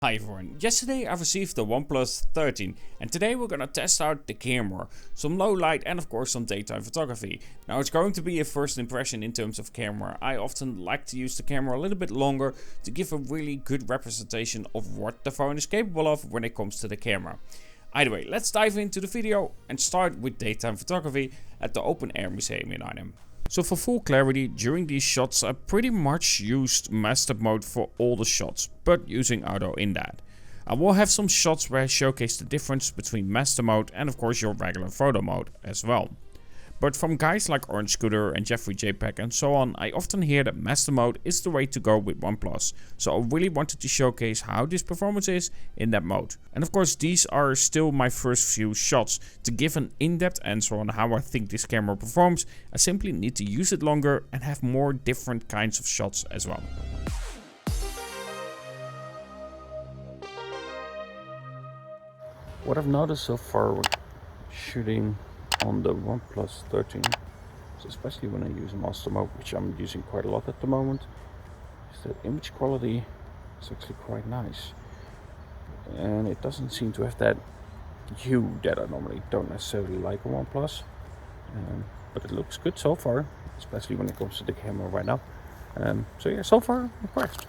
Hi everyone, yesterday I received the Oneplus 13 and today we're gonna test out the camera, some low light and of course some daytime photography. Now it's going to be a first impression in terms of camera. I often like to use the camera a little bit longer to give a really good representation of what the phone is capable of when it comes to the camera. Either way, let's dive into the video and start with daytime photography at the Open Air Museum in Arnhem. So for full clarity, during these shots I pretty much used master mode for all the shots, but using auto in that. I will have some shots where I showcase the difference between master mode and of course your regular photo mode as well. But from guys like Orange Scooter and Jeffrey JPEG and so on, I often hear that master mode is the way to go with OnePlus. So I really wanted to showcase how this performance is in that mode. And of course these are still my first few shots. To give an in-depth answer on how I think this camera performs, I simply need to use it longer and have more different kinds of shots as well. What I've noticed so far with shooting on the Oneplus 13, so especially when I use master mode, which I'm using quite a lot at the moment, is that image quality is actually quite nice, and it doesn't seem to have that hue that I normally don't necessarily like on OnePlus, but it looks good so far, especially when it comes to the camera right now. So yeah, so far impressed.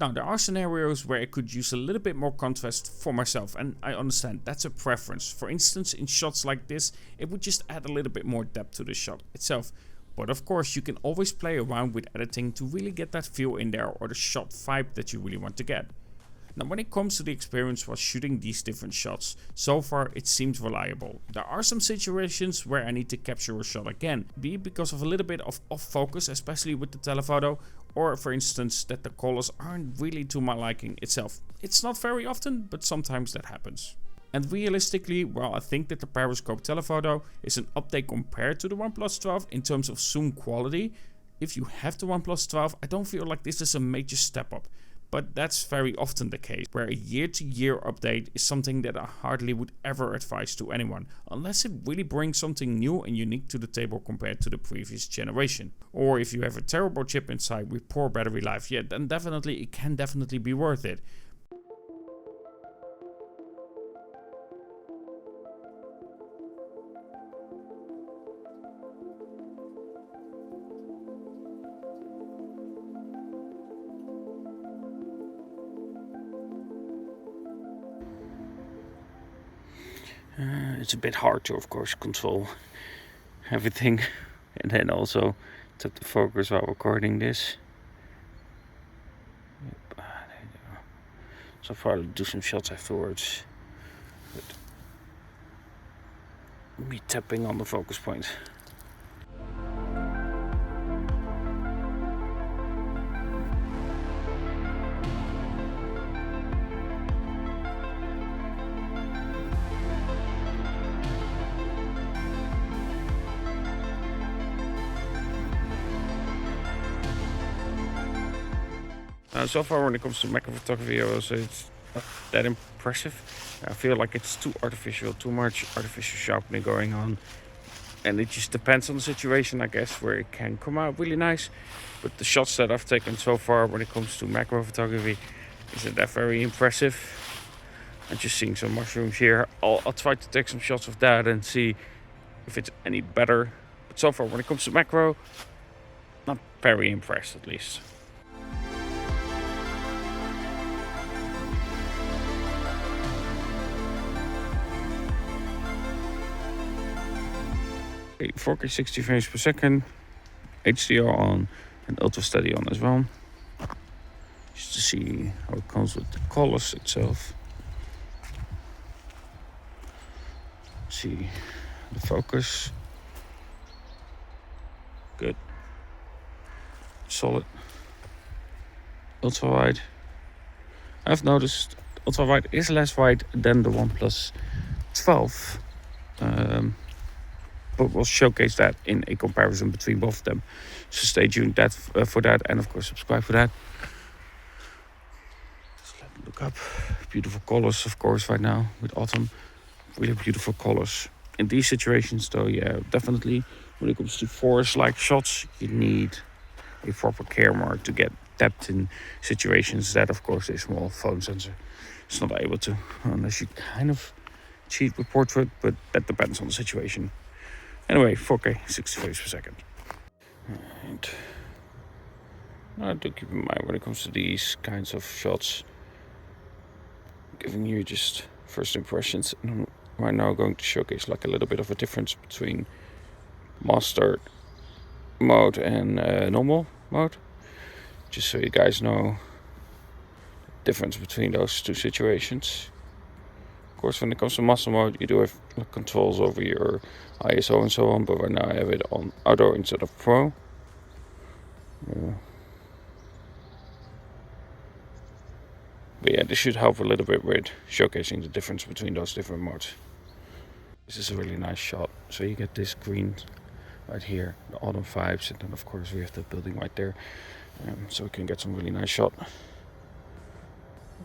Now there are scenarios where I could use a little bit more contrast for myself, and I understand that's a preference. For instance, in shots like this, it would just add a little bit more depth to the shot itself. But of course you can always play around with editing to really get that feel in there or the shot vibe that you really want to get. Now when it comes to the experience while shooting these different shots, so far it seems reliable. There are some situations where I need to capture a shot again, be it because of a little bit of off focus, especially with the telephoto, or for instance that the colors aren't really to my liking itself. It's not very often, but sometimes that happens. And realistically, well, I think that the periscope telephoto is an update compared to the OnePlus 12 in terms of zoom quality. If you have the OnePlus 12, I don't feel like this is a major step up. But that's very often the case, where a year-to-year update is something that I hardly would ever advise to anyone, unless it really brings something new and unique to the table compared to the previous generation. Or if you have a terrible chip inside with poor battery life, yeah, then definitely it can definitely be worth it. It's a bit hard to, of course, control everything and then also tap the focus while recording this. Yep, there you go. So far I'll do some shots afterwards with me tapping on the focus point. So far when it comes to macro photography, also it's not that impressive. I feel like it's too artificial, too much artificial sharpening going on. And it just depends on the situation, I guess, where it can come out really nice. But the shots that I've taken so far when it comes to macro photography, isn't that very impressive. I'm just seeing some mushrooms here. I'll try to take some shots of that and see if it's any better. But so far when it comes to macro, not very impressed at least. Okay, 4K 60 frames per second, HDR on and ultra steady on as well, just to see how it comes with the colors itself. See the focus, good, solid, ultra wide. I've noticed ultra wide is less wide than the OnePlus 12. But we'll showcase that in a comparison between both of them. So stay tuned for that, and of course subscribe for that. Just let me look up. Beautiful colors, of course, right now with autumn. Really beautiful colors. In these situations though, yeah, definitely when it comes to forest-like shots, you need a proper camera to get depth in situations that, of course, a small phone sensor is not able to, unless you kind of cheat with portrait, but that depends on the situation. Anyway, 4K 60 frames per second. And now do keep in mind when it comes to these kinds of shots, giving you just first impressions. And I'm right now going to showcase like a little bit of a difference between master mode and normal mode, just so you guys know the difference between those two situations. Of course, when it comes to master mode, you do have controls over your ISO and so on, but right now I have it on auto instead of pro. But yeah, this should help a little bit with showcasing the difference between those different modes. This is a really nice shot. So you get this green right here, the autumn vibes, and then of course we have the building right there. So we can get some really nice shot.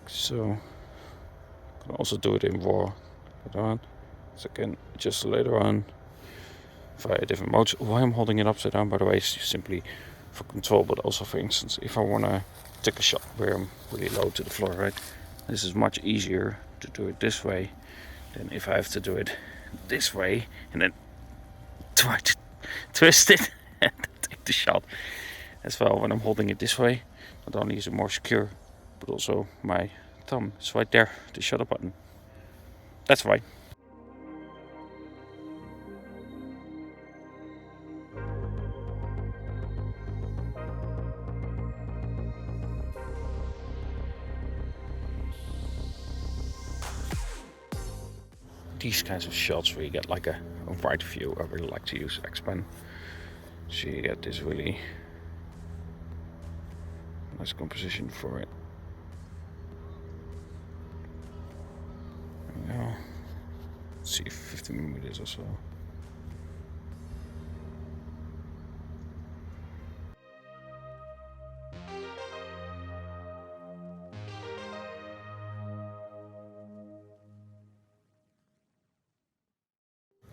So I can also do it in RAW later on. So I can adjust later on via different modes. Why I'm holding it upside down, by the way, is simply for control, but also, for instance, if I want to take a shot where I'm really low to the floor, right? This is much easier to do it this way than if I have to do it this way and then try to twist it and take the shot. As well, when I'm holding it this way, not only is it more secure, but also my thumb is right there, the shutter button. That's why. These kinds of shots where you get like a wide view, I really like to use X-Pen. So you get this really nice composition for it. There we go. Let's see, 50mm or so.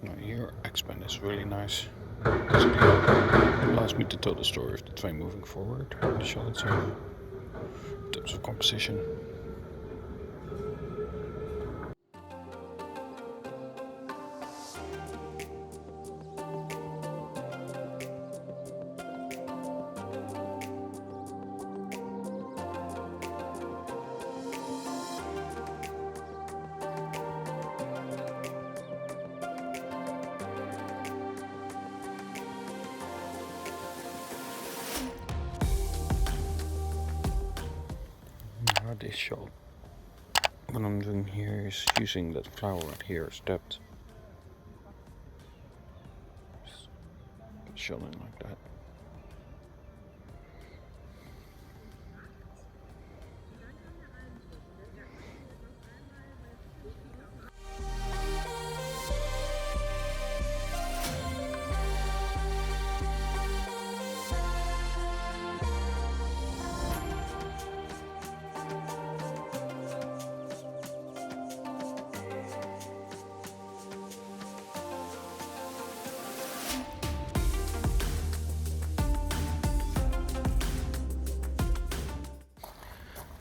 Now here, X-Pen is really nice. It allows me to tell the story of the train moving forward in the shot itself, in terms of composition. This shot, what I'm doing here is using that flower right here as depth. Showing like that.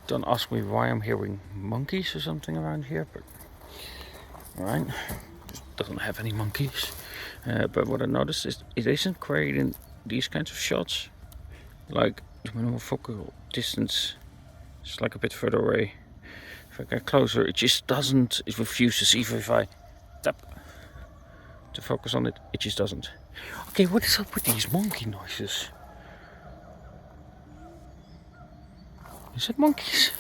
Don't ask me why I'm hearing monkeys or something around here, but alright, it doesn't have any monkeys. But what I noticed is it isn't creating these kinds of shots. Like the minimum focal distance is like a bit further away. If I get closer, it just doesn't, it refuses. Even if I tap to focus on it, it just doesn't. Okay, what is up with these monkey noises? Is it monkeys?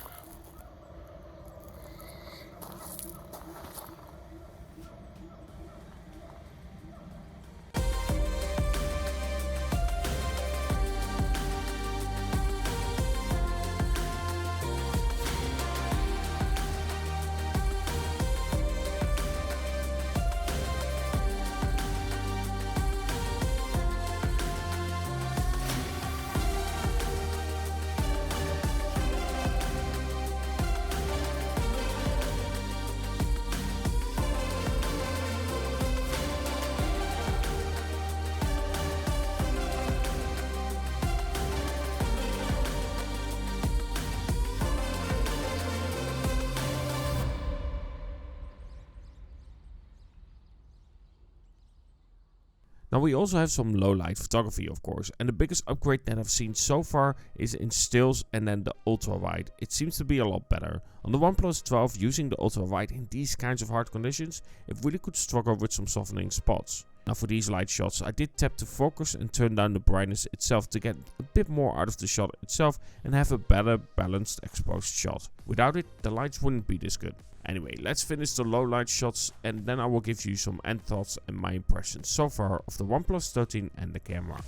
Now we also have some low light photography, of course, and the biggest upgrade that I've seen so far is in stills and then the ultra wide. It seems to be a lot better. On the OnePlus 12, using the ultra wide in these kinds of hard conditions, it really could struggle with some softening spots. Now for these light shots, I did tap to focus and turn down the brightness itself to get a bit more out of the shot itself and have a better balanced exposed shot. Without it, the lights wouldn't be this good. Anyway, let's finish the low light shots and then I will give you some end thoughts and my impressions so far of the OnePlus 13 and the camera.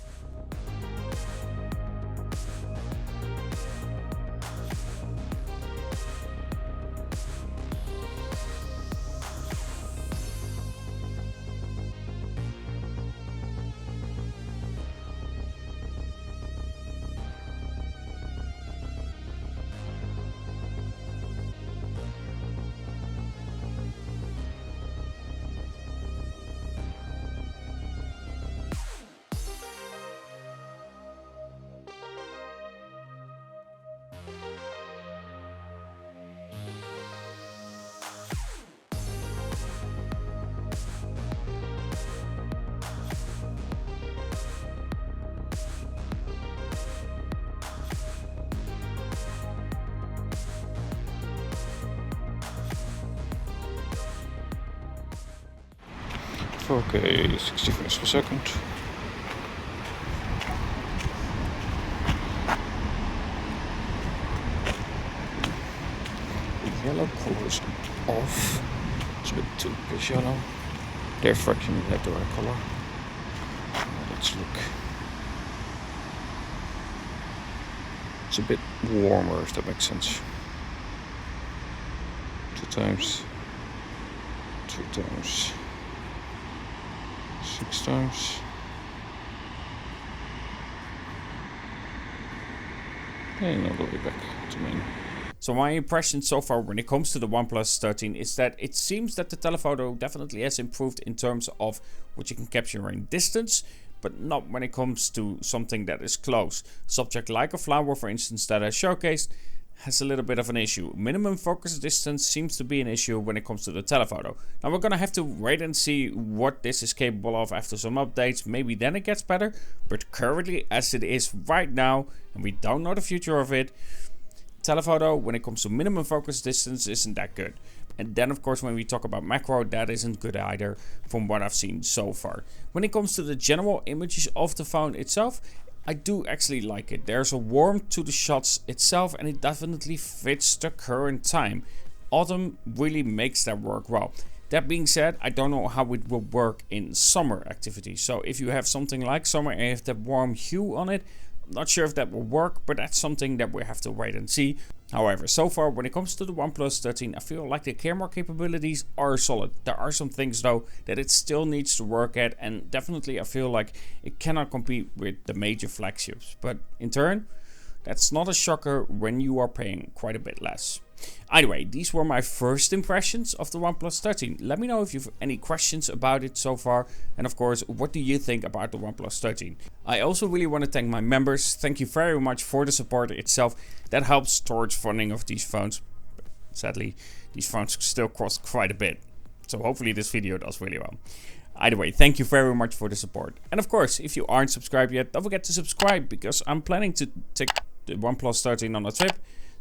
Okay, 60 frames per second. The yellow color is off. It's a bit too pinkish yellow. Therefore, I can have the right color. Let's look. It's a bit warmer, if that makes sense. 2 times. 2 times. 6 times. And all the way back to main. So my impression so far when it comes to the OnePlus 13 is that it seems that the telephoto definitely has improved in terms of what you can capture in distance, but not when it comes to something that is close. Subject like a flower, for instance, that I showcased has a little bit of an issue. Minimum focus distance seems to be an issue when it comes to the telephoto. Now we're gonna have to wait and see what this is capable of after some updates. Maybe then it gets better, but currently as it is right now, and we don't know the future of it, telephoto when it comes to minimum focus distance isn't that good. And then of course when we talk about macro, that isn't good either from what I've seen so far. When it comes to the general images of the phone itself, I do actually like it. There's a warmth to the shots itself and it definitely fits the current time. Autumn really makes that work well. That being said, I don't know how it will work in summer activities. So if you have something like summer and you have that warm hue on it, I'm not sure if that will work, but that's something that we have to wait and see. However, so far when it comes to the OnePlus 13, I feel like the camera capabilities are solid. There are some things though that it still needs to work at, and definitely I feel like it cannot compete with the major flagships. But in turn, that's not a shocker when you are paying quite a bit less. Anyway, these were my first impressions of the OnePlus 13. Let me know if you have any questions about it so far. And of course, what do you think about the OnePlus 13? I also really want to thank my members. Thank you very much for the support itself. That helps towards funding of these phones. But sadly, these phones still cost quite a bit. So hopefully this video does really well. Either way, thank you very much for the support. And of course, if you aren't subscribed yet, don't forget to subscribe, because I'm planning to take the OnePlus 13 on a trip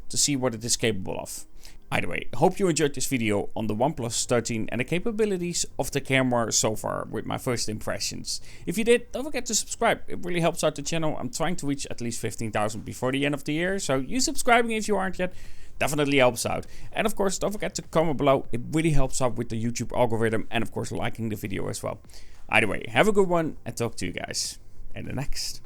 to see what it is capable of. Either way, hope you enjoyed this video on the OnePlus 13 and the capabilities of the camera so far with my first impressions. If you did, don't forget to subscribe. It really helps out the channel. I'm trying to reach at least 15,000 before the end of the year, so you subscribing if you aren't yet definitely helps out. And of course, don't forget to comment below. It really helps out with the YouTube algorithm, and of course liking the video as well. Either way, have a good one and talk to you guys in the next.